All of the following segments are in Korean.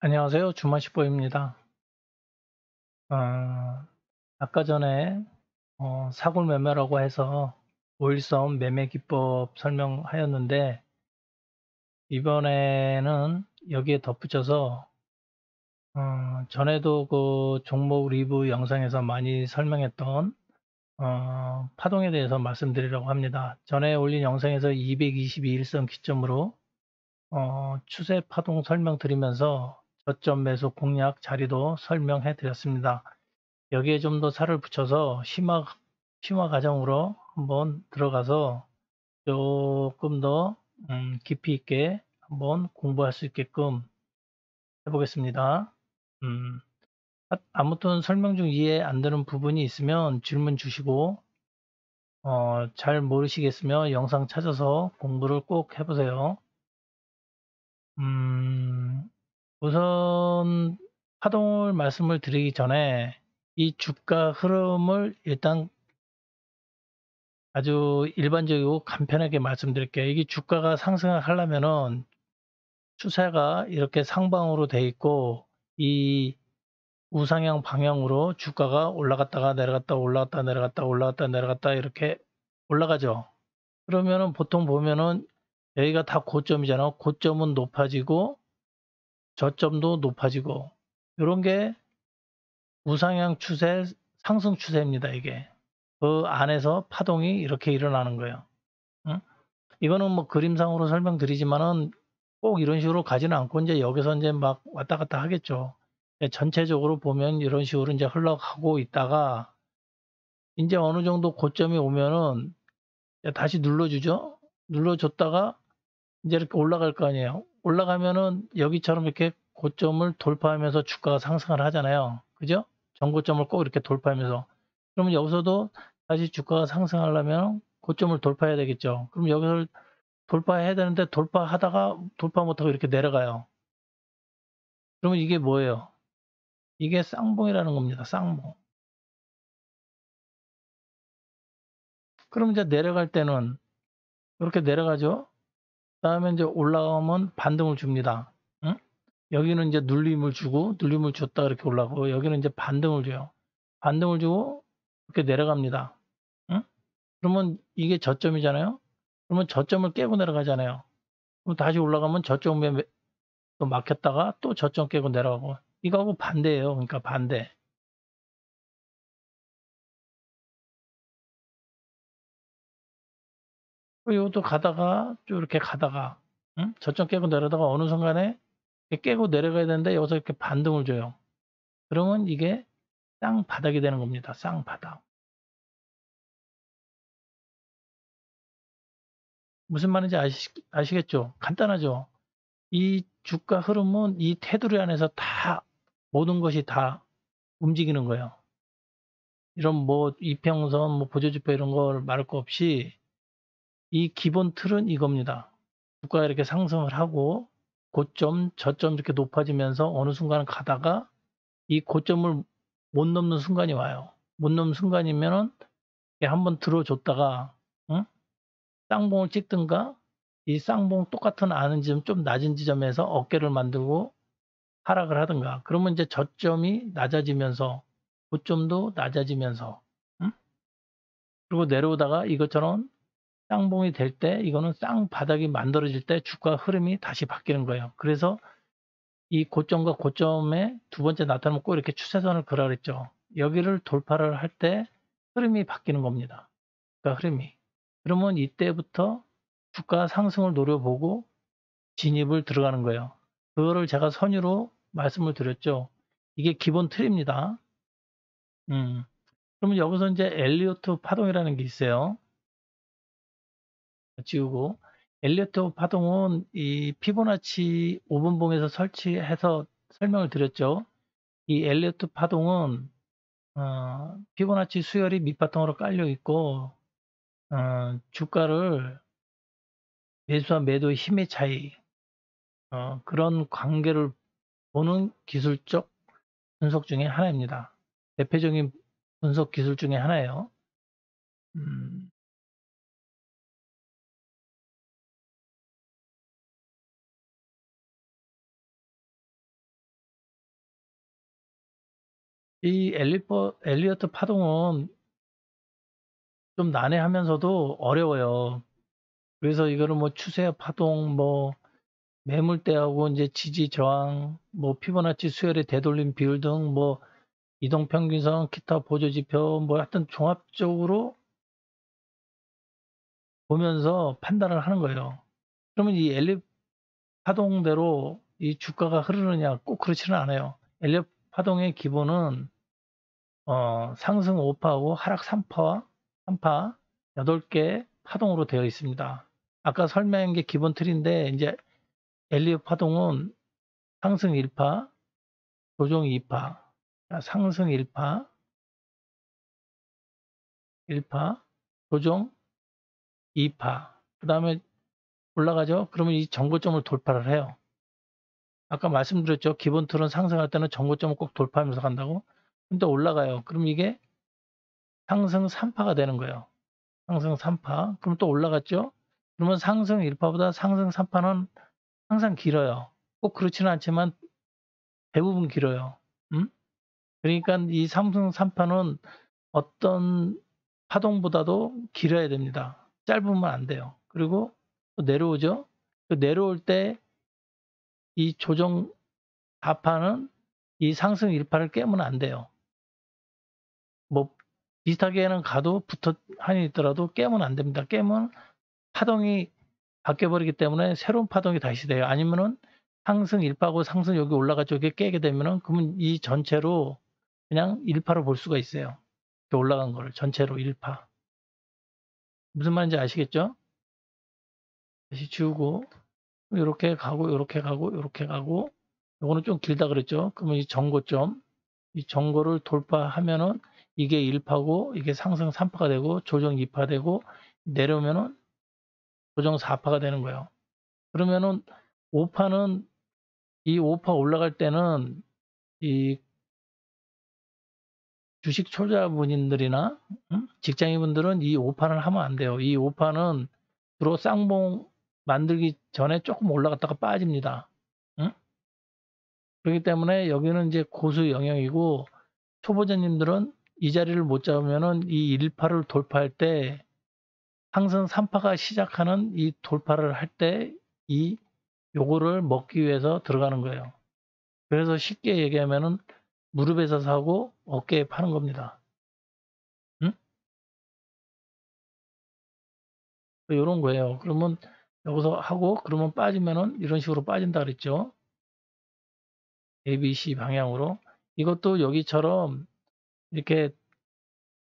안녕하세요. 주마시보입니다. 어, 아까 전에 사골 매매라고 해서 5일선 매매 기법 설명하였는데 이번에는 여기에 덧붙여서 전에도 그 종목 리뷰 영상에서 많이 설명했던 파동에 대해서 말씀드리려고 합니다. 전에 올린 영상에서 222일선 기점으로 추세 파동 설명드리면서 저점 매수 공략 자리도 설명해 드렸습니다. 여기에 좀 더 살을 붙여서 심화 과정으로 한번 들어가서 조금 더 깊이 있게 한번 공부할 수 있게끔 해보겠습니다. 음, 아무튼 설명 중 이해 안 되는 부분이 있으면 질문 주시고 잘 모르시겠으면 영상 찾아서 공부를 꼭 해보세요. 음, 우선 파동을 말씀을 드리기 전에 이 주가 흐름을 일단 아주 일반적이고 간편하게 말씀드릴게요. 이게 주가가 상승을 하려면은 추세가 이렇게 상방으로 돼 있고 이 우상향 방향으로 주가가 올라갔다가 내려갔다 올라갔다 내려갔다 올라갔다 내려갔다 이렇게 올라가죠. 그러면은 보통 보면은 여기가 다 고점이잖아요. 고점은 높아지고 저점도 높아지고 이런 게 우상향 추세, 상승 추세입니다. 이게 그 안에서 파동이 이렇게 일어나는 거예요. 응? 이거는 뭐 그림상으로 설명드리지만은 꼭 이런 식으로 가지는 않고 이제 여기서 이제 막 왔다 갔다 하겠죠. 전체적으로 보면 이런 식으로 이제 흘러가고 있다가 이제 어느 정도 고점이 오면은 다시 눌러주죠. 눌러줬다가 이제 이렇게 올라갈 거 아니에요. 올라가면은 여기처럼 이렇게 고점을 돌파하면서 주가가 상승을 하잖아요. 그죠? 전고점을 꼭 이렇게 돌파하면서. 그러면 여기서도 다시 주가가 상승하려면 고점을 돌파해야 되겠죠. 그럼 여기서 돌파해야 되는데 돌파하다가 돌파 못하고 이렇게 내려가요. 그러면 이게 뭐예요? 이게 쌍봉이라는 겁니다. 쌍봉. 그럼 이제 내려갈 때는 이렇게 내려가죠. 그다음에 이제 올라가면 반등을 줍니다. 응? 여기는 이제 눌림을 주고 눌림을 줬다 이렇게 올라가고 여기는 이제 반등을 줘요. 반등을 주고 이렇게 내려갑니다. 응? 그러면 이게 저점이잖아요. 그러면 저점을 깨고 내려가잖아요. 그럼 다시 올라가면 저점에 또 막혔다가 또 저점 깨고 내려가고 이거하고 반대예요. 그러니까 반대. 이것도 가다가 쭉 이렇게 가다가 응? 저점 깨고 내려다가 어느 순간에 깨고 내려가야 되는데 여기서 이렇게 반등을 줘요. 그러면 이게 쌍바닥이 되는 겁니다. 쌍바닥. 무슨 말인지 아시겠죠? 간단하죠? 이 주가 흐름은 이 테두리 안에서 다 모든 것이 다 움직이는 거예요. 이런 뭐 이평선, 뭐 보조지표 이런 걸 말할 거 없이 이 기본 틀은 이겁니다. 주가가 이렇게 상승을 하고 고점, 저점 이렇게 높아지면서 어느 순간 가다가 이 고점을 못 넘는 순간이 와요. 못 넘는 순간이면은 한번 들어줬다가 응? 쌍봉을 찍든가 이 쌍봉 똑같은 아는 지점 좀 낮은 지점에서 어깨를 만들고 하락을 하든가 그러면 이제 저점이 낮아지면서 고점도 낮아지면서 응? 그리고 내려오다가 이것처럼 쌍봉이 될 때 이거는 쌍바닥이 만들어질 때 주가 흐름이 다시 바뀌는 거예요. 그래서 이 고점과 고점의 두 번째 나타나면 꼭 이렇게 추세선을 그으라 그랬죠. 여기를 돌파를 할 때 흐름이 바뀌는 겁니다. 주가 흐름이. 그러면 이때부터 주가 상승을 노려보고 진입을 들어가는 거예요. 그거를 제가 선유로 말씀을 드렸죠. 이게 기본 틀입니다. 음. 그러면 여기서 이제 엘리어트 파동이라는 게 있어요. 지우고 엘리어트 파동은 이 피보나치 5분봉에서 설치해서 설명을 드렸죠. 이 엘리어트 파동은 피보나치 수열이 밑바탕으로 깔려 있고 주가를 매수와 매도의 힘의 차이 그런 관계를 보는 기술적 분석 중에 하나입니다. 대표적인 분석 기술 중에 하나예요. 음, 이 엘리어트 파동은 좀 난해하면서도 어려워요. 그래서 이거를 뭐 추세 파동, 뭐 매물대하고 이제 지지 저항, 뭐 피보나치 수열의 되돌림 비율 등 뭐 이동평균선, 기타 보조지표 뭐 하여튼 종합적으로 보면서 판단을 하는 거예요. 그러면 이 엘리어트 파동대로 이 주가가 흐르느냐 꼭 그렇지는 않아요. 엘리어트 파동의 기본은 상승 5파하고 하락 3파 8개 파동으로 되어 있습니다. 아까 설명한 게 기본 틀인데 이제 엘리어트 파동은 상승 1파, 조정 2파, 상승 1파, 조정 2파, 그 다음에 올라가죠. 그러면 이 정고점을 돌파를 해요. 아까 말씀드렸죠. 기본 틀은 상승할 때는 정고점을 꼭 돌파하면서 간다고. 근데 올라가요. 그럼 이게 상승 3파가 되는 거예요. 상승 3파. 그럼 또 올라갔죠? 그러면 상승 1파보다 상승 3파는 항상 길어요. 꼭 그렇지는 않지만 대부분 길어요. 그러니까 이 상승 3파는 어떤 파동보다도 길어야 됩니다. 짧으면 안 돼요. 그리고 또 내려오죠? 내려올 때 이 조정 4파는 이 상승 1파를 깨면 안 돼요. 뭐 비슷하게는 가도 붙어 한이 있더라도 깨면 안 됩니다. 깨면 파동이 바뀌어버리기 때문에 새로운 파동이 다시 돼요. 아니면은 상승 1파고 상승 여기 올라가 쪽에 깨게 되면은 그러면 이 전체로 그냥 1파로 볼 수가 있어요. 이렇게 올라간 거를 전체로 1파. 무슨 말인지 아시겠죠? 다시 지우고 이렇게 가고 이렇게 가고 이렇게 가고 요거는 좀 길다 그랬죠? 그러면 이 정고점 이 정고를 돌파하면은 이게 1파고 이게 상승 3파가 되고 조정 2파 되고 내려오면은 조정 4파가 되는 거예요. 그러면은 5파는 이 5파 올라갈 때는 이 주식 초보자분들이나 직장인분들은 이 5파를 하면 안 돼요. 이 5파는 주로 쌍봉 만들기 전에 조금 올라갔다가 빠집니다. 응? 그렇기 때문에 여기는 이제 고수 영역이고 초보자님들은 이 자리를 못 잡으면은 이 1파를 돌파할 때 상승 3파가 시작하는 이 돌파를 할 때 이 요거를 먹기 위해서 들어가는 거예요. 그래서 쉽게 얘기하면은 무릎에서 사고 어깨에 파는 겁니다. 응? 요런 거예요. 그러면 여기서 하고 그러면 빠지면은 이런 식으로 빠진다 그랬죠. ABC 방향으로. 이것도 여기처럼 이렇게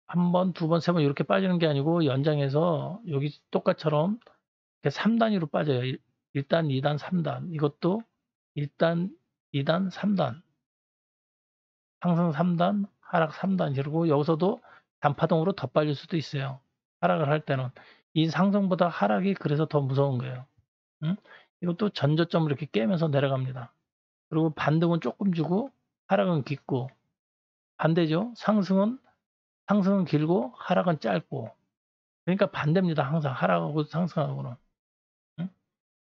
한 번, 두 번, 세 번 이렇게 빠지는 게 아니고 연장해서 여기 똑같처럼 이렇게 3단위로 빠져요. 1단, 2단, 3단. 이것도 1단, 2단, 3단. 상승 3단, 하락 3단. 이러고 여기서도 단파동으로 더 빠질 수도 있어요. 하락을 할 때는. 이 상승보다 하락이 그래서 더 무서운 거예요. 응? 이것도 전저점을 이렇게 깨면서 내려갑니다. 그리고 반등은 조금 주고 하락은 깊고 반대죠. 상승은 길고 하락은 짧고 그러니까 반대입니다. 항상 하락하고 상승하고는. 응?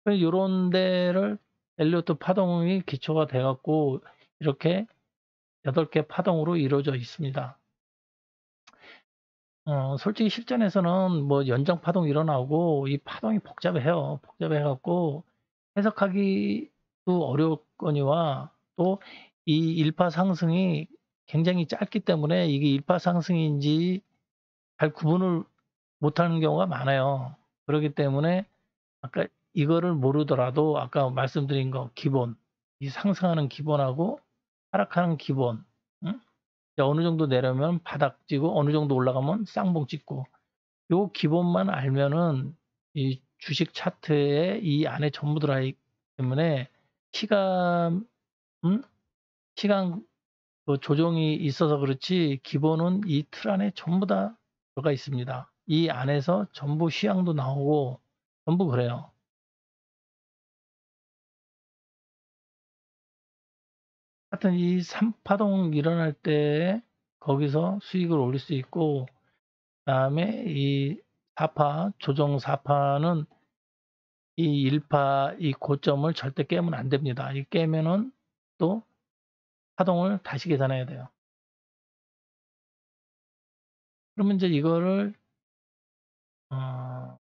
이런 데를 엘리어트 파동이 기초가 돼 갖고 이렇게 8개 파동으로 이루어져 있습니다. 솔직히 실전에서는 뭐 연장 파동 일어나고 이 파동이 복잡해요. 복잡해 갖고 해석하기도 어렵거니와 또 이 일파 상승이 굉장히 짧기 때문에 이게 일파 상승인지 잘 구분을 못하는 경우가 많아요. 그렇기 때문에 아까 이거를 모르더라도 아까 말씀드린 거 기본, 이 상승하는 기본하고 하락하는 기본, 응? 어느 정도 내려면 바닥 찌고 어느 정도 올라가면 쌍봉 찍고 요 기본만 알면은 이 주식 차트에 이 안에 전부 들어가 있기 때문에 시간, 시간 그 조정이 있어서 그렇지 기본은 이 틀 안에 전부 다 들어가 있습니다. 이 안에서 전부 시향도 나오고 전부 그래요. 하여튼 이 3파동 일어날 때 거기서 수익을 올릴 수 있고 그다음에 이 4파 조정 4파는 이 1파 이 고점을 절대 깨면 안 됩니다. 이 깨면은 또 파동을 다시 계산해야 돼요. 그러면 이제 이거를 어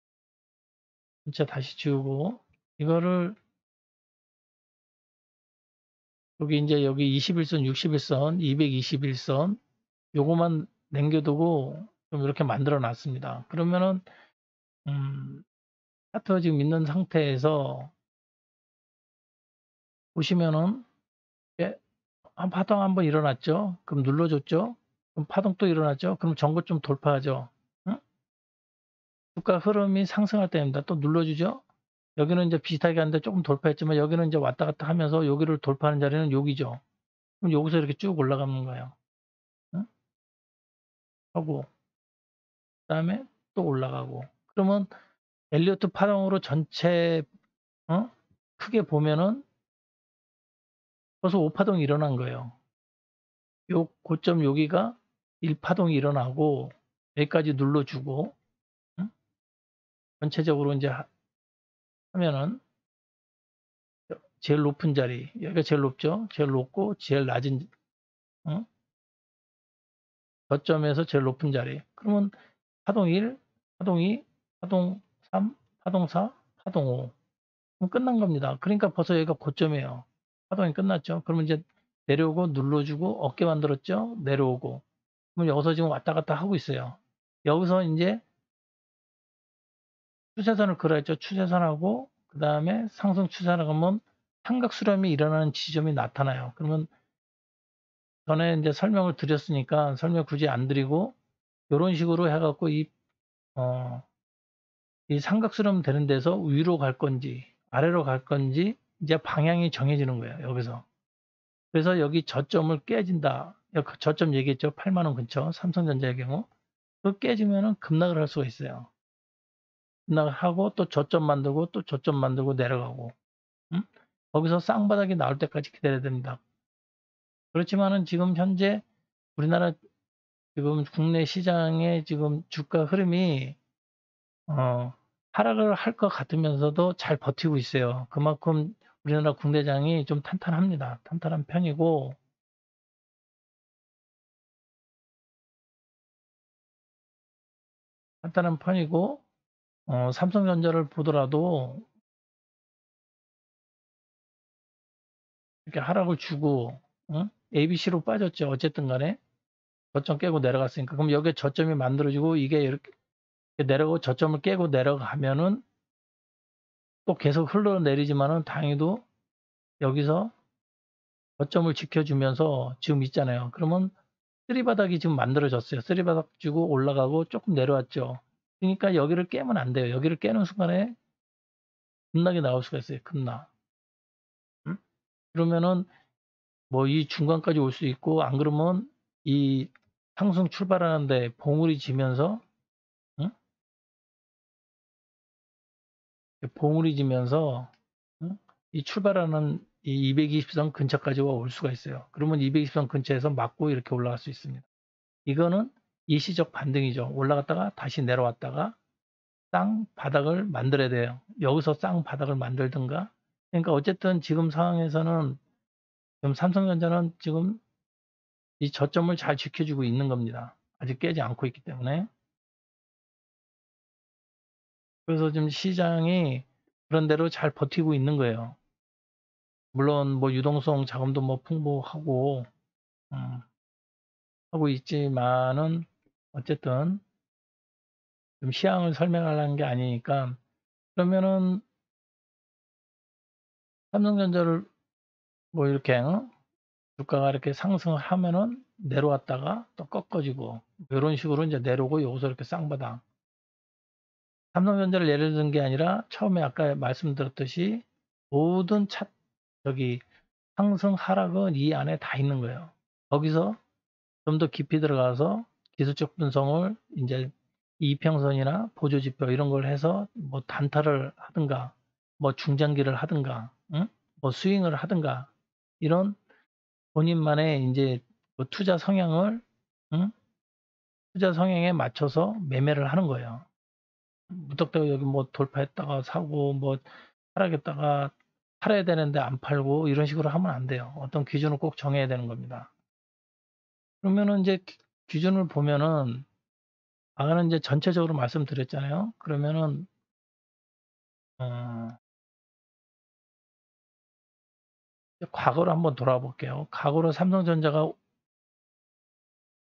진짜 다시 지우고 이거를 여기 인제 여기 21선, 61선, 221선 요거만 남겨두고 좀 이렇게 만들어 놨습니다. 그러면은 차트가 지금 있는 상태에서 보시면은 예 파동 한번 일어났죠. 그럼 눌러줬죠. 그럼 파동 또 일어났죠. 그럼 전고점 돌파하죠. 응? 주가 흐름이 상승할 때입니다. 또 눌러주죠. 여기는 이제 비슷하게 하는데 조금 돌파했지만 여기는 이제 왔다 갔다 하면서 여기를 돌파하는 자리는 여기죠. 그럼 여기서 이렇게 쭉 올라가는 거예요. 응? 하고 그다음에 또 올라가고 그러면 엘리어트 파동으로 전체 어? 크게 보면은 벌써 5파동이 일어난 거예요. 요 고점 여기가 1파동이 일어나고 여기까지 눌러주고 응? 전체적으로 이제 하면은 제일 높은 자리 여기가 제일 높죠. 제일 높고 제일 낮은 응? 저점에서 제일 높은 자리. 그러면 파동 1, 파동 2, 파동 3, 파동 4, 파동 5. 그럼 끝난 겁니다. 그러니까 벌써 여기가 고점이에요. 파동이 끝났죠. 그러면 이제 내려오고 눌러주고 어깨 만들었죠. 내려오고. 그럼 여기서 지금 왔다 갔다 하고 있어요. 여기서 이제 추세선을 그려야죠. 추세선하고 그 다음에 상승 추세를 가면 삼각 수렴이 일어나는 지점이 나타나요. 그러면 전에 이제 설명을 드렸으니까 설명 굳이 안 드리고 이런 식으로 해갖고 어, 이 삼각수렴 되는 데서 위로 갈 건지 아래로 갈 건지 이제 방향이 정해지는 거예요. 여기서. 그래서 여기 저점을 깨진다. 저점 얘기했죠. 8만 원 근처 삼성전자의 경우. 그 깨지면은 급락을 할 수가 있어요. 급락을 하고 또 저점 만들고 또 저점 만들고 내려가고. 음? 거기서 쌍바닥이 나올 때까지 기다려야 됩니다. 그렇지만은 지금 현재 우리나라 지금 국내 시장의 지금 주가 흐름이 어, 하락을 할 것 같으면서도 잘 버티고 있어요. 그만큼 우리나라 국내장이 좀 탄탄합니다. 탄탄한 편이고, 탄탄한 편이고, 삼성전자를 보더라도 이렇게 하락을 주고, 응? ABC로 빠졌죠. 어쨌든 간에 저점 깨고 내려갔으니까. 그럼 여기에 저점이 만들어지고 이게 이렇게 내려가고 저점을 깨고 내려가면은 또 계속 흘러내리지만은 다행히도 여기서 저점을 지켜주면서 지금 있잖아요. 그러면 쓰리바닥이 지금 만들어졌어요. 쓰리바닥 주고 올라가고 조금 내려왔죠. 그러니까 여기를 깨면 안 돼요. 여기를 깨는 순간에 급락이 나올 수가 있어요. 급락. 음? 그러면은 뭐 이 중간까지 올 수 있고 안 그러면 이 상승 출발하는데 봉우리 지면서 응? 봉우리 지면서 응? 이 출발하는 이 220선 근처까지 올 수가 있어요. 그러면 220선 근처에서 맞고 이렇게 올라갈 수 있습니다. 이거는 일시적 반등이죠. 올라갔다가 다시 내려왔다가 쌍바닥을 만들어야 돼요. 여기서 쌍바닥을 만들든가. 그러니까 어쨌든 지금 상황에서는 지금 삼성전자는 지금 이 저점을 잘 지켜주고 있는 겁니다. 아직 깨지 않고 있기 때문에. 그래서 지금 시장이 그런 대로 잘 버티고 있는 거예요. 물론 뭐 유동성 자금도 뭐 풍부하고 음, 하고 있지만은 어쨌든 좀 시황을 설명하려는 게 아니니까 그러면은 삼성전자를 뭐 이렇게 주가가 이렇게 상승을 하면은 내려왔다가 또 꺾어지고 이런 식으로 이제 내려오고 여기서 이렇게 쌍바닥. 삼성전자를 예를 든 게 아니라 처음에 아까 말씀드렸듯이 모든 저기 상승 하락은 이 안에 다 있는 거예요. 거기서 좀 더 깊이 들어가서 기술적 분석을 이제 이평선이나 보조지표 이런 걸 해서 뭐 단타를 하든가 뭐 중장기를 하든가 응? 뭐 스윙을 하든가 이런 본인만의 이제 그 투자 성향을 응? 투자 성향에 맞춰서 매매를 하는 거예요. 무턱대고 여기 뭐 돌파했다가 사고 뭐 하락했다가 팔아야 되는데 안 팔고 이런 식으로 하면 안 돼요. 어떤 기준을 꼭 정해야 되는 겁니다. 그러면은 이제 기준을 보면은 아까는 이제 전체적으로 말씀드렸잖아요. 그러면은 어 과거로 한번 돌아가 볼게요. 과거로 삼성전자가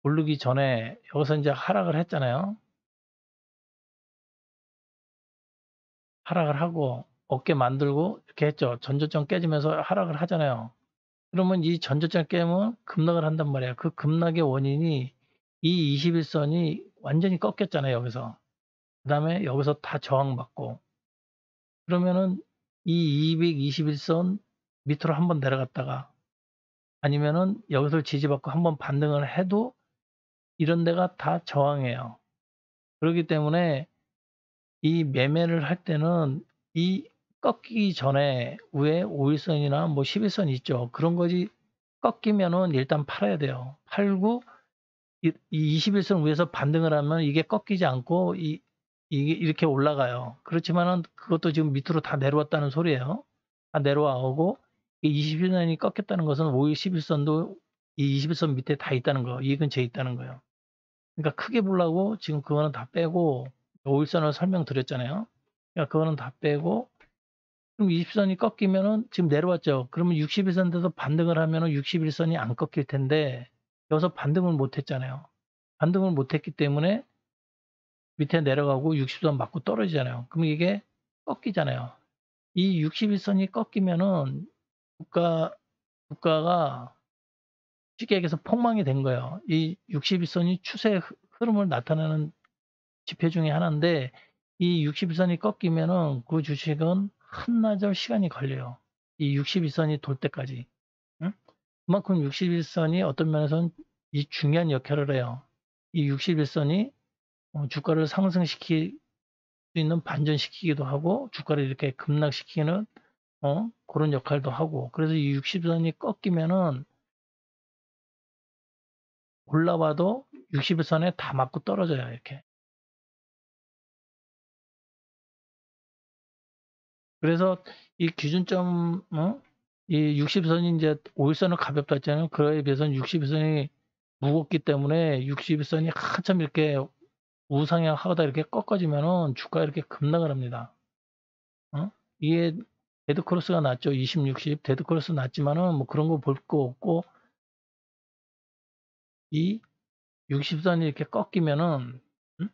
오르기 전에 여기서 인제 하락을 했잖아요. 하락을 하고 어깨 만들고 이렇게 했죠. 전저점 깨지면서 하락을 하잖아요. 그러면 이 전저점 깨면 급락을 한단 말이에요. 그 급락의 원인이 이 21 선이 완전히 꺾였잖아요, 여기서. 그다음에 여기서 다 저항받고 그러면은 이 221선 밑으로 한번 내려갔다가 아니면은 여기서 지지받고 한번 반등을 해도 이런 데가 다 저항이에요. 그렇기 때문에 이 매매를 할 때는 이 꺾이기 전에 위에 5 일선이나 뭐 11선 있죠. 그런 거지 꺾이면은 일단 팔아야 돼요. 팔고 이 21선 위에서 반등을 하면 이게 꺾이지 않고 이게 이렇게 올라가요. 그렇지만은 그것도 지금 밑으로 다 내려왔다는 소리예요. 다 내려와 오고 이 21 선이 꺾였다는 것은 5일 11 선도 이 21선 밑에 다 있다는 거, 이 근처에 있다는 거예요. 그러니까 크게 보려고 지금 그거는 다 빼고 5 일선을 설명드렸잖아요. 그러니까 그거는 다 빼고 그럼 20 선이 꺾이면은 지금 내려왔죠. 그러면 61 선에서 반등을 하면은 61 선이 안 꺾일 텐데 여기서 반등을 못 했잖아요. 반등을 못 했기 때문에 밑에 내려가고 60선 맞고 떨어지잖아요. 그럼 이게 꺾이잖아요. 이 61 선이 꺾이면은 주가 주가가 쉽게 얘기해서 폭망이 된 거예요. 이 61 선이 추세 흐름을 나타내는 지표 중에 하나인데 이 61 선이 꺾이면은 그 주식은 한나절 시간이 걸려요. 이 61 선이 돌 때까지. 응? 그만큼 61 선이 어떤 면에서는 이 중요한 역할을 해요. 이 61 선이 주가를 상승시킬 수 있는 반전시키기도 하고 주가를 이렇게 급락시키는 그런 역할도 하고 그래서 이 60 선이 꺾이면은 올라와도 60일 선에 다 맞고 떨어져요, 이렇게. 그래서 이 기준점 이 60 선이 인제 5 일선은 가볍다 했잖아요. 그거에 비해서는 60 일선이 무겁기 때문에 60 일선이 한참 이렇게 우상향하다 이렇게 꺾어지면은 주가가 이렇게 급락을 합니다. 어? 이게 데드 크로스가 났죠. 20, 60 데드 크로스 났지만은 뭐 그런 거 볼 거 없고 이 60 선이 이렇게 꺾이면은 음?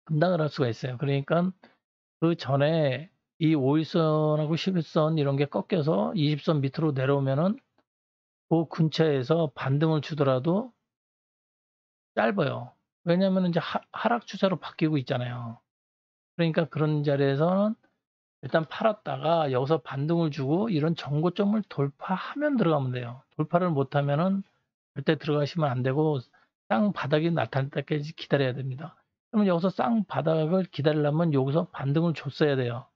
급락을 할 수가 있어요. 그러니깐 그전에 이 5 일선하고 11선 이런 게 꺾여서 20선 밑으로 내려오면은 그 근처에서 반등을 주더라도 짧아요. 왜냐하면은 인제 하 하락 추세로 바뀌고 있잖아요. 그러니까 그런 자리에서는 일단 팔았다가 여기서 반등을 주고 이런 정고점을 돌파하면 들어가면 돼요. 돌파를 못하면은 절대 들어가시면 안 되고 쌍바닥이 나타날 때까지 기다려야 됩니다. 그러면 여기서 쌍바닥을 기다리려면 여기서 반등을 줬어야 돼요.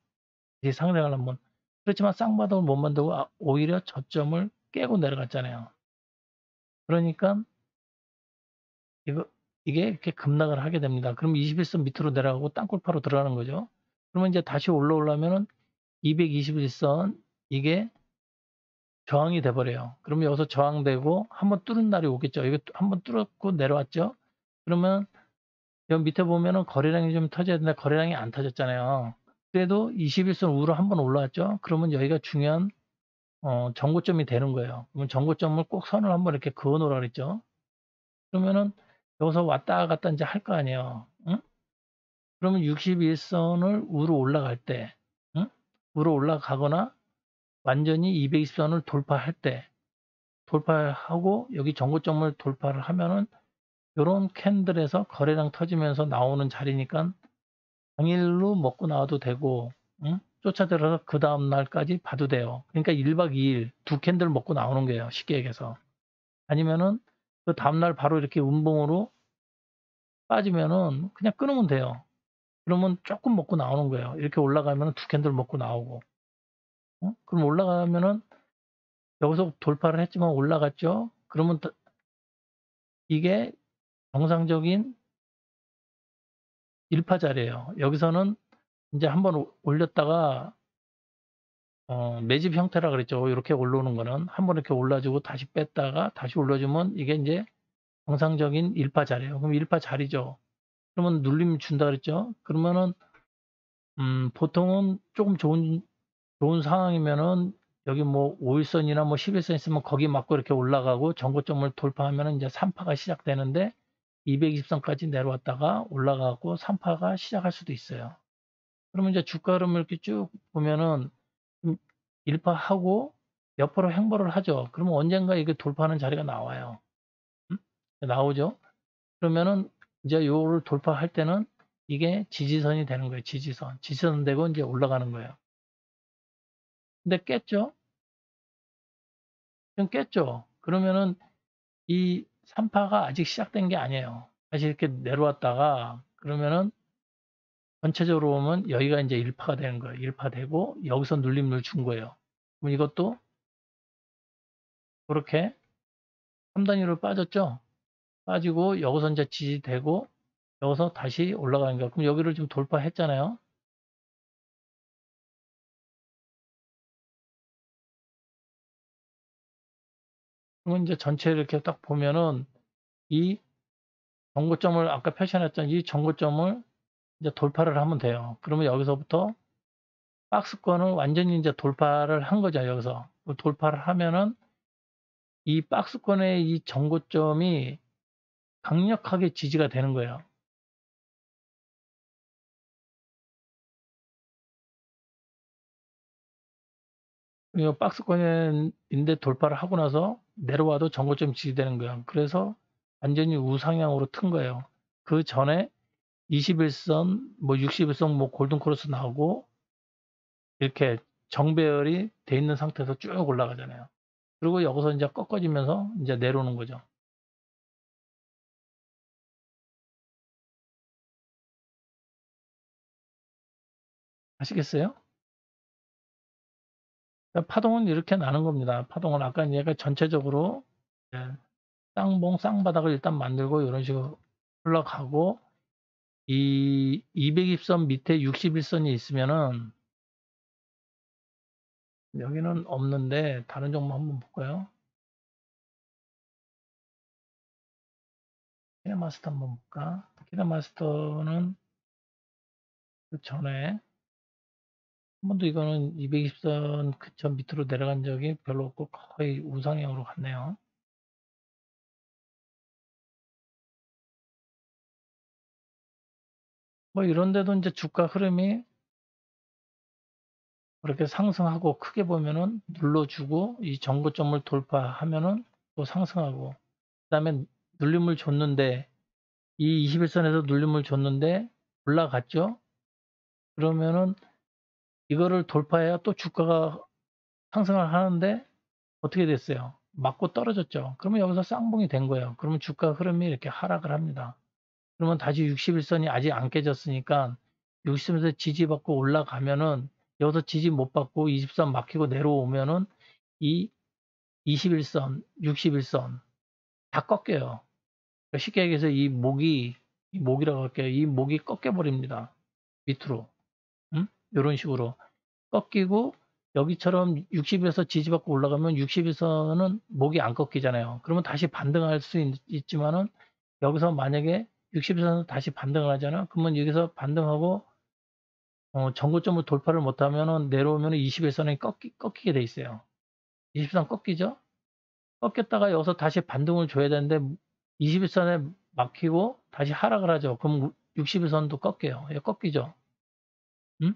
이제 상승을 한번. 그렇지만 쌍바닥을 못 만들고 오히려 저점을 깨고 내려갔잖아요. 그러니까 이거 이게 이렇게 급락을 하게 됩니다. 그럼 21선 밑으로 내려가고 땅굴파로 들어가는 거죠. 그러면 이제 다시 올라오려면은 221선 이게 저항이 돼 버려요. 그러면 여기서 저항되고 한번 뚫은 날이 오겠죠. 이거 한번 뚫었고 내려왔죠. 그러면 여기 밑에 보면은 거래량이 좀 터져야 되는데 거래량이 안 터졌잖아요. 그래도 21선 우로 한번 올라왔죠. 그러면 여기가 중요한 정고점이 되는 거예요. 그러면 정고점을 꼭 선을 한번 이렇게 그어 놓으라 그랬죠. 그러면은 여기서 왔다 갔다 인제 할 거 아니에요. 응? 그러면 61 선을 위로 올라갈 때 응? 위로 올라가거나 완전히 220 선을 돌파할 때 돌파하고 여기 정고점을 돌파를 하면은 요런 캔들에서 거래량 터지면서 나오는 자리니깐 당일로 먹고 나와도 되고 응? 쫓아들어서 그다음 날까지 봐도 돼요. 그러니까 1박 2일 두 캔들 먹고 나오는 거예요, 쉽게 얘기해서. 아니면은 그다음 날 바로 이렇게 음봉으로 빠지면은 그냥 끊으면 돼요. 그러면 쪼끔 먹고 나오는 거예요. 이렇게 올라가면은 두 캔들 먹고 나오고. 그럼 올라가면은 여기서 돌파를 했지만 올라갔죠. 그러면 더 이게 정상적인 1파 자리예요. 여기서는 인제 한번 올렸다가 매집 형태라 그랬죠. 요렇게 올라오는 거는. 한번 이렇게 올라 주고 다시 뺐다가 다시 올려 주면 이게 인제 정상적인 1파 자리예요. 그럼 1파 자리죠. 그러면 눌림 준다 그랬죠. 그러면은 보통은 조금 좋은 상황이면은 여기 뭐 5일선이나 뭐 11선 있으면 거기 맞고 이렇게 올라가고 전고점을 돌파하면은 이제 3파가 시작되는데 220선까지 내려왔다가 올라가고 3파가 시작할 수도 있어요. 그러면 이제 주가 흐름을 이렇게 쭉 보면은 1파 하고 옆으로 횡보를 하죠. 그러면 언젠가 이게 돌파하는 자리가 나와요. 나오죠. 그러면은 이제 요를 돌파할 때는 이게 지지선이 되는 거예요. 지지선. 지지선 되고 이제 올라가는 거예요. 근데 깼죠? 좀 깼죠? 그러면은 이 3파가 아직 시작된 게 아니에요. 다시 이렇게 내려왔다가 그러면은 전체적으로 보면 여기가 이제 1파가 되는 거예요. 1파 되고 여기서 눌림을 준 거예요. 그럼 이것도 그렇게 3단위로 빠졌죠? 빠지고 여기서 이제 지지되고 여기서 다시 올라가는 거예요. 그럼 여기를 좀 돌파했잖아요. 그러면 이제 전체 이렇게 딱 보면은 이 정고점을 아까 표시해놨던 이 정고점을 이제 돌파를 하면 돼요. 그러면 여기서부터 박스권을 완전히 이제 돌파를 한 거죠. 여기서 돌파를 하면은 이 박스권의 이 정고점이 강력하게 지지가 되는 거예요. 이 박스권인데 돌파를 하고 나서 내려와도 정고점 지지되는 거예요. 그래서 완전히 우상향으로 튼 거예요. 그 전에 21선, 뭐 61선, 뭐 골든크로스 나오고 이렇게 정배열이 돼 있는 상태에서 쭉 올라가잖아요. 그리고 여기서 이제 꺾어지면서 이제 내려오는 거죠. 아시겠어요? 그러니까 파동은 이렇게 나는 겁니다. 파동은 아까 얘가 전체적으로 쌍봉, 쌍바닥을 일단 만들고 이런 식으로 흘러가고 이 220선 밑에 61선이 있으면은 여기는 없는데 다른 종목 한번 볼까요? 키네마스터 한번 볼까? 키네마스터는 그 전에 한 번도 이거는 220선 그점 밑으로 내려간 적이 별로 없고 거의 우상향으로 갔네요. 뭐 이런 데도 이제 주가 흐름이 그렇게 상승하고 크게 보면은 눌러주고 이 정고점을 돌파하면은 또 상승하고 그다음에 눌림을 줬는데 이 21선에서 눌림을 줬는데 올라갔죠. 그러면은 이거를 돌파해야 또 주가가 상승을 하는데 어떻게 됐어요? 맞고 떨어졌죠. 그러면 여기서 쌍봉이 된 거예요. 그러면 주가 흐름이 이렇게 하락을 합니다. 그러면 다시 61선이 아직 안 깨졌으니까 60선에서 지지받고 올라가면은 여기서 지지 못 받고 20선 막히고 내려오면은 이 21선, 61선 다 꺾여요. 그러니까 쉽게 얘기해서 이 목이라고 할게요. 이 목이 꺾여 버립니다. 밑으로. 이런 식으로 꺾이고 여기처럼 60에서 지지받고 올라가면 60에서는 목이 안 꺾이잖아요. 그러면 다시 반등할 수 있지만은 여기서 만약에 60에서는 다시 반등을 하잖아. 그러면 여기서 반등하고 전고점을 돌파를 못하면은 내려오면 21선이 꺾이게 돼 있어요. 20선 꺾이죠? 꺾였다가 여기서 다시 반등을 줘야 되는데 21선에 막히고 다시 하락을 하죠. 그럼 61선도 꺾여요. 예, 꺾이죠? 음?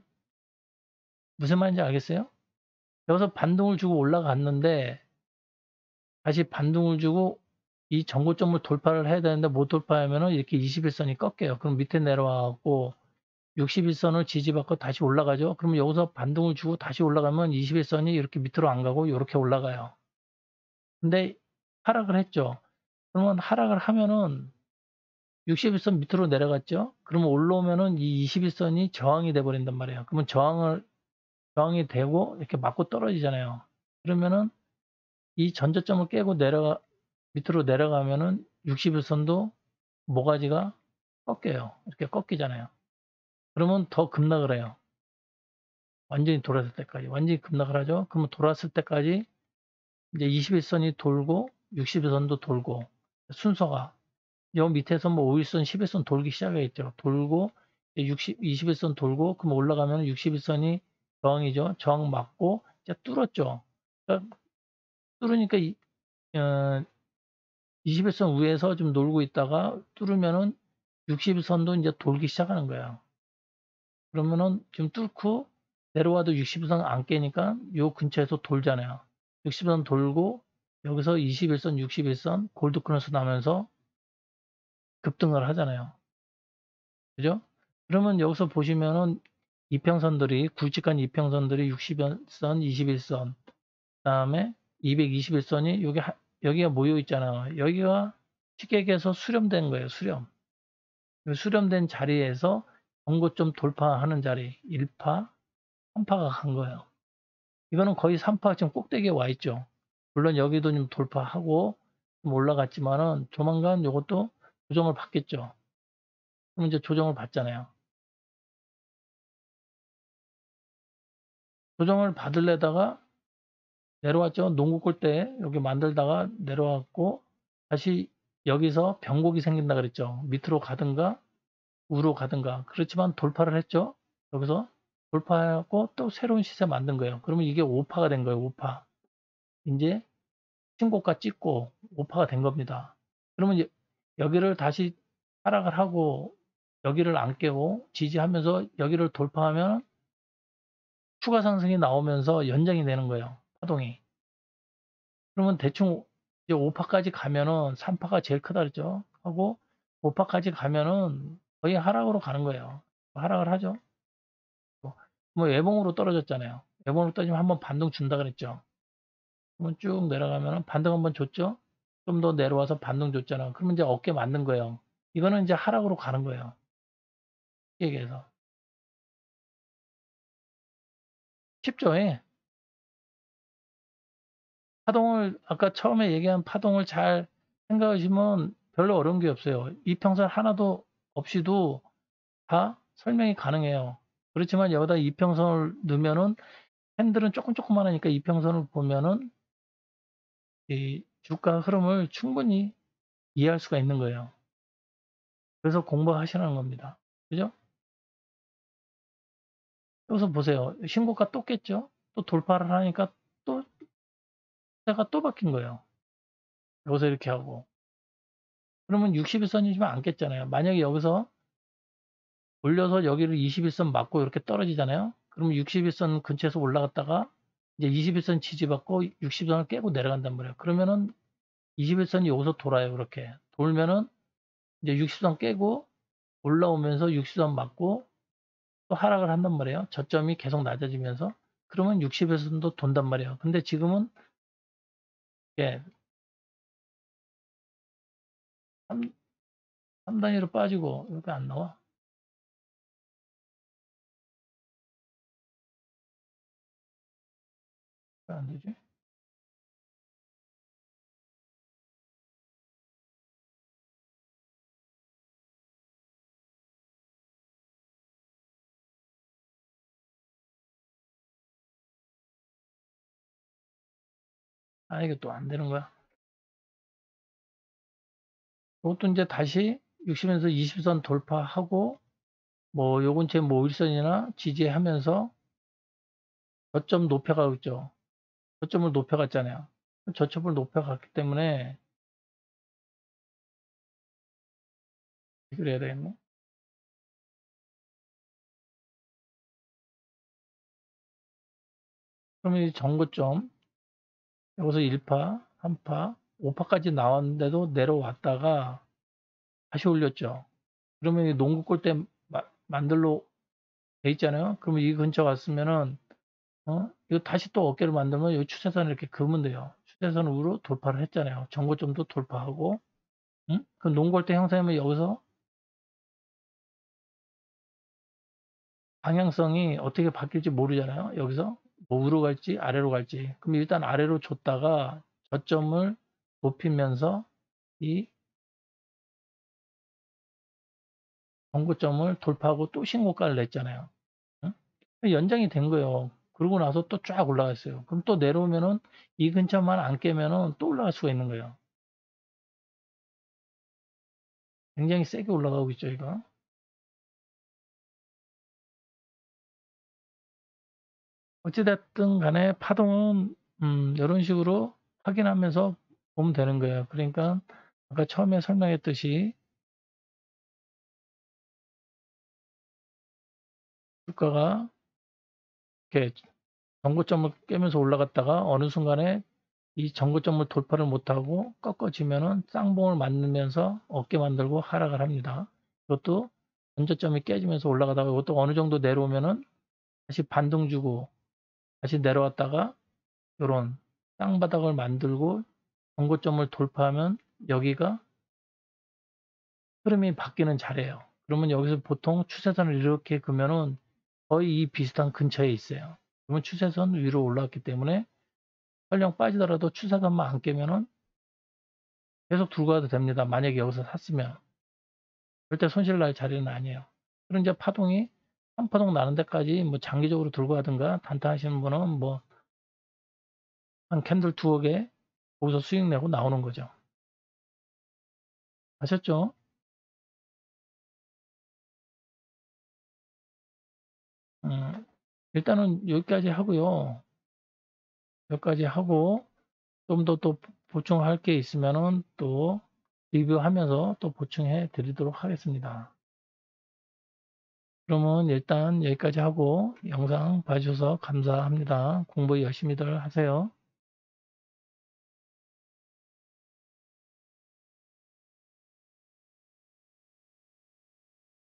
무슨 말인지 알겠어요? 여기서 반등을 주고 올라갔는데 다시 반등을 주고 이 전고점을 돌파를 해야 되는데 못 돌파하면은 이렇게 21선이 꺾여요. 그럼 밑에 내려와갖고 61선을 지지받고 다시 올라가죠. 그러면 여기서 반등을 주고 다시 올라가면 21선이 이렇게 밑으로 안 가고 이렇게 올라가요. 근데 하락을 했죠. 그러면 하락을 하면은 61선 밑으로 내려갔죠. 그러면 올라오면은 이 21선이 저항이 돼 버린단 말이에요. 그러면 저항이 되고 이렇게 맞고 떨어지잖아요. 그러면은 이 전저점을 깨고 밑으로 내려가면은 61선도 모가지가 꺾여요. 이렇게 꺾이잖아요. 그러면 더 급락을 해요. 완전히 돌았을 때까지. 완전히 급락을 하죠. 그러면 돌았을 때까지 이제 21선이 돌고 61선도 돌고 순서가 요 밑에서 뭐 5일선, 10일선 돌기 시작하겠죠. 돌고 20일선 돌고 그럼 올라가면 60일선이 저항이죠. 저항 맞고 이제 뚫었죠. 그러니까 뚫으니까 20일선 위에서 좀 놀고 있다가 뚫으면은 60일선도 이제 돌기 시작하는 거예요. 그러면은 지금 뚫고 내려와도 60일선 안 깨니까 요 근처에서 돌잖아요. 60일선 돌고 여기서 21선, 61선 골드 크로스 나면서 급등을 하잖아요. 그죠? 그러면 여기서 보시면은 이평선들이 굵직한 이평선들이 60선, 21선, 그다음에 221선이 여기가 모여 있잖아요. 여기가 쉽게 얘기해서 수렴된 거예요. 수렴. 수렴된 자리에서 전고점 돌파하는 자리 1파, 3파가 간 거예요. 이거는 거의 3파 지금 꼭대기에 와 있죠. 물론 여기도 좀 돌파하고 좀 올라갔지만은 조만간 이것도 조정을 받겠죠. 그럼 이제 조정을 받잖아요. 조정을 받을래다가 내려왔죠. 농구 골대 여기 만들다가 내려왔고 다시 여기서 변곡이 생긴다 그랬죠. 밑으로 가든가 우로 가든가. 그렇지만 돌파를 했죠. 여기서 돌파하고 또 새로운 시세 만든 거예요. 그러면 이게 5파가 된 거예요. 5파. 이제 신고가 찍고 5파가 된 겁니다. 그러면 여기를 다시 하락을 하고 여기를 안 깨고 지지하면서 여기를 돌파하면 추가 상승이 나오면서 연장이 되는 거예요. 파동이. 그러면 대충 이제 5파까지 가면은 3파가 제일 크다 그랬죠. 하고 5파까지 가면은 거의 하락으로 가는 거예요. 하락을 하죠. 뭐 예봉으로 떨어졌잖아요. 예봉으로 떨어지면 한번 반등 준다 그랬죠. 그러면 쭉 내려가면은 반등 한번 줬죠. 좀 더 내려와서 반등 줬잖아. 그러면 이제 어깨 맞는 거예요. 이거는 이제 하락으로 가는 거예요. 얘기해서. 쉽죠? 예. 파동을 아까 처음에 얘기한 파동을 잘 생각하시면 별로 어려운 게 없어요. 이평선 하나도 없이도 다 설명이 가능해요. 그렇지만 여기다 이평선을 넣으면은 캔들은 조금만 하니까 이평선을 보면은 이 주가 흐름을 충분히 이해할 수가 있는 거예요. 그래서 공부하시라는 겁니다. 그죠? 여기서 보세요. 신고가 또 깼죠? 또 돌파를 하니까 또 때가 또 바뀐 거예요. 여기서 이렇게 하고. 그러면 60일선이지만 안 깼잖아요. 만약에 여기서 올려서 여기를 21선 맞고 이렇게 떨어지잖아요. 그러면 61선 근처에서 올라갔다가 이제 21선 지지받고 60선을 깨고 내려간단 말이에요. 그러면은 21선이 여기서 돌아요. 그렇게 돌면은 이제 60선 깨고 올라오면서 60선 맞고 또 하락을 한단 말이에요. 저점이 계속 낮아지면서 그러면 60에서도 돈단 말이에요. 근데 지금은 예, 3 단위로 빠지고 이렇게 안 나와. 왜 안 되지? 아, 이게 또 안 되는 거야. 이것도 이제 다시 60에서 20선 돌파하고 뭐 요건 제 뭐 일선이나 지지하면서 저점 높여가고 있죠. 저점을 높여갔잖아요. 저점을 높여갔기 때문에 그래야 되겠네. 그러면 이 전고점 여기서 1파, 3파, 5파까지 나왔는데도 내려왔다가 다시 올렸죠. 그러면 이 농구 골대 만들로 돼 있잖아요. 그러면 이 근처 왔으면은 이거 다시 또 어깨를 만들면 이 추세선을 이렇게 그으면 돼요. 추세선으로 돌파를 했잖아요. 전고점도 돌파하고, 응? 그 농골대 형성하면 여기서 방향성이 어떻게 바뀔지 모르잖아요. 여기서 뭐 위로 갈지 아래로 갈지. 그럼 일단 아래로 줬다가 저점을 높이면서 이 전고점을 돌파하고 또 신고가를 냈잖아요. 응? 연장이 된 거예요. 그러고 나서 또 쫙 올라갔어요. 그럼 또 내려오면은 이 근처만 안 깨면은 또 올라갈 수가 있는 거예요. 굉장히 세게 올라가고 있죠, 이거. 어찌됐든 간에 파동은 이런 식으로 확인하면서 보면 되는 거예요. 그러니까 아까 처음에 설명했듯이 주가가 이렇게 전고점을 깨면서 올라갔다가 어느 순간에 이 전고점을 돌파를 못하고 꺾어지면은 쌍봉을 만들면서 어깨 만들고 하락을 합니다. 이것도 전저점이 깨지면서 올라가다가 이것도 어느 정도 내려오면은 다시 반등 주고 다시 내려왔다가 이런 쌍바닥을 만들고 전고점을 돌파하면 여기가 흐름이 바뀌는 자리예요. 그러면 여기서 보통 추세선을 이렇게 그면은 거의 이 비슷한 근처에 있어요. 그러면 추세선 위로 올라왔기 때문에 설령 빠지더라도 추세선만 안 깨면은 계속 들고 가도 됩니다. 만약에 여기서 샀으면. 절대 손실 날 자리는 아니에요. 그럼 이제 파동이 한 파동 나는 데까지 뭐 장기적으로 들고 가든가 단타하시는 분은 뭐 한 캔들 두어 개 거기서 수익 내고 나오는 거죠. 아셨죠? 일단은 여기까지 하고요. 여기까지 하고 좀 더 또 보충할 게 있으면은 또 리뷰하면서 또 보충해 드리도록 하겠습니다. 그러면 일단 여기까지 하고 영상 봐주셔서 감사합니다. 공부 열심히들 하세요.